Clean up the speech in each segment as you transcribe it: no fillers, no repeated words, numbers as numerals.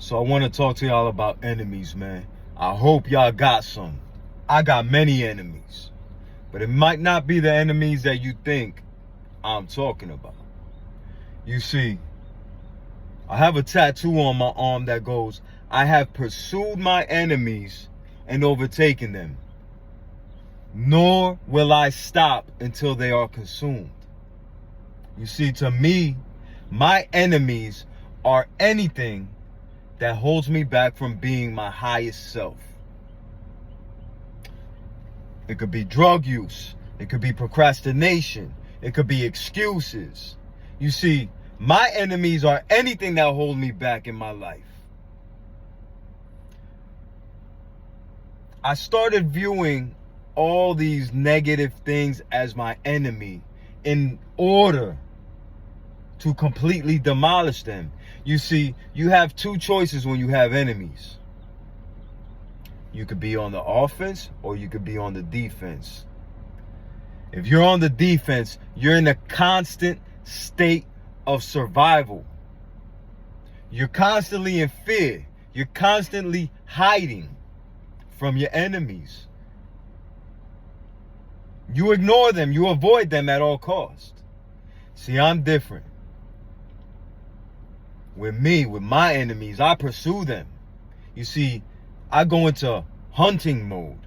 So I want to talk to y'all about enemies, man. I hope y'all got some. I got many enemies. But it might not be the enemies that you think I'm talking about. You see, I have a tattoo on my arm that goes, I have pursued my enemies and overtaken them, nor will I stop until they are consumed. You see, to me, my enemies are anything that holds me back from being my highest self. It could be drug use. It could be procrastination. It could be excuses. You see, my enemies are anything that hold me back in my life. I started viewing all these negative things as my enemy in order to completely demolish them. You see, you have two choices when you have enemies. You could be on the offense or you could be on the defense. If you're on the defense, you're in a constant state of survival. You're constantly in fear. You're constantly hiding from your enemies. You ignore them. You avoid them at all costs. See, I'm different. With my enemies, I pursue them. You see, I go into hunting mode.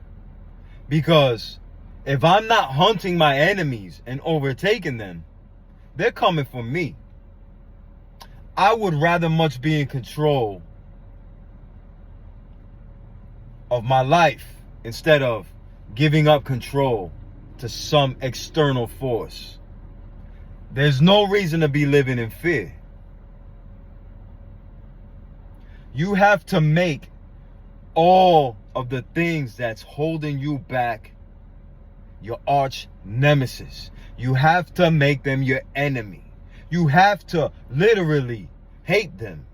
Because if I'm not hunting my enemies and overtaking them, they're coming for me. I would rather much be in control of my life instead of giving up control to some external force. There's no reason to be living in fear. You have to make all of the things that's holding you back your arch nemesis. You have to make them your enemy. You have to literally hate them.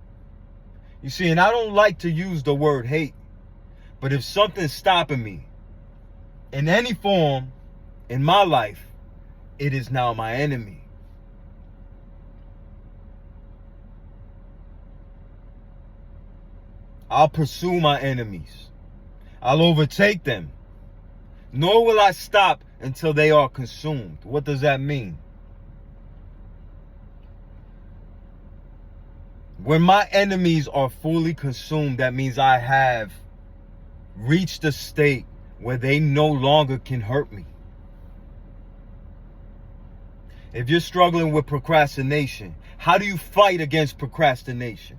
You see, and I don't like to use the word hate, but if something's stopping me in any form in my life, it is now my enemy. I'll pursue my enemies. I'll overtake them. Nor will I stop until they are consumed. What does that mean? When my enemies are fully consumed, that means I have reached a state where they no longer can hurt me. If you're struggling with procrastination, how do you fight against procrastination?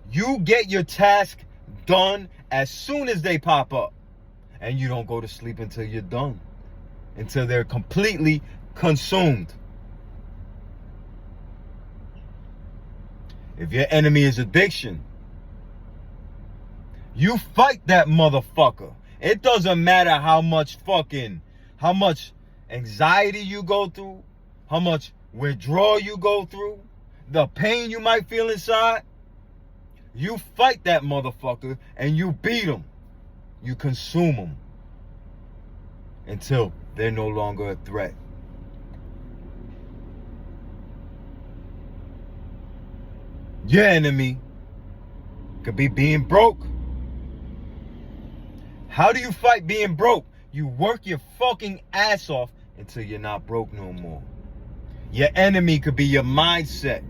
You get your task done as soon as they pop up. And you don't go to sleep until you're done. Until they're completely consumed. If your enemy is addiction, you fight that motherfucker. It doesn't matter how much anxiety you go through, how much withdrawal you go through, the pain you might feel inside. You fight that motherfucker and you beat them. You consume them until they're no longer a threat. Your enemy could be being broke. How do you fight being broke? You work your fucking ass off until you're not broke no more. Your enemy could be your mindset.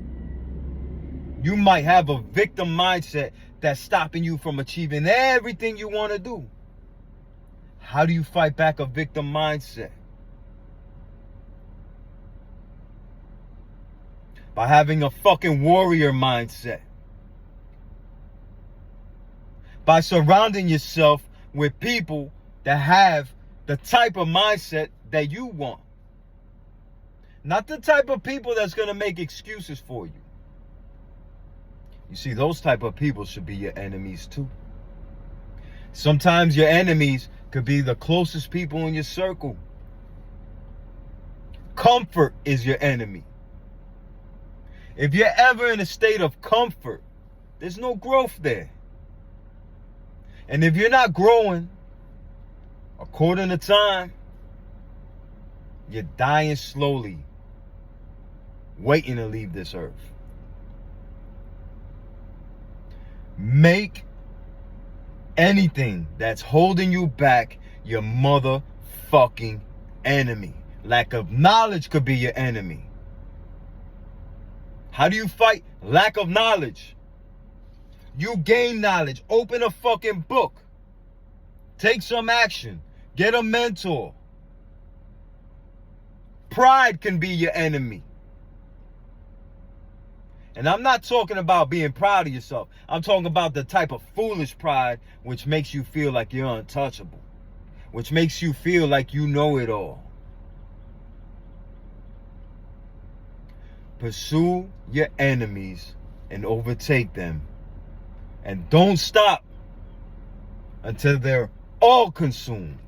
You might have a victim mindset that's stopping you from achieving everything you want to do. How do you fight back a victim mindset? By having a fucking warrior mindset. By surrounding yourself with people that have the type of mindset that you want. Not the type of people that's going to make excuses for you. You see, those type of people should be your enemies too. Sometimes your enemies could be the closest people in your circle. Comfort is your enemy. If you're ever in a state of comfort, there's no growth there. And if you're not growing according to time, you're dying slowly, waiting to leave this earth. Make anything that's holding you back your motherfucking enemy. Lack of knowledge could be your enemy. How do you fight lack of knowledge? You gain knowledge. Open a fucking book. Take some action. Get a mentor. Pride can be your enemy. And I'm not talking about being proud of yourself. I'm talking about the type of foolish pride which makes you feel like you're untouchable. Which makes you feel like you know it all. Pursue your enemies and overtake them. And don't stop until they're all consumed.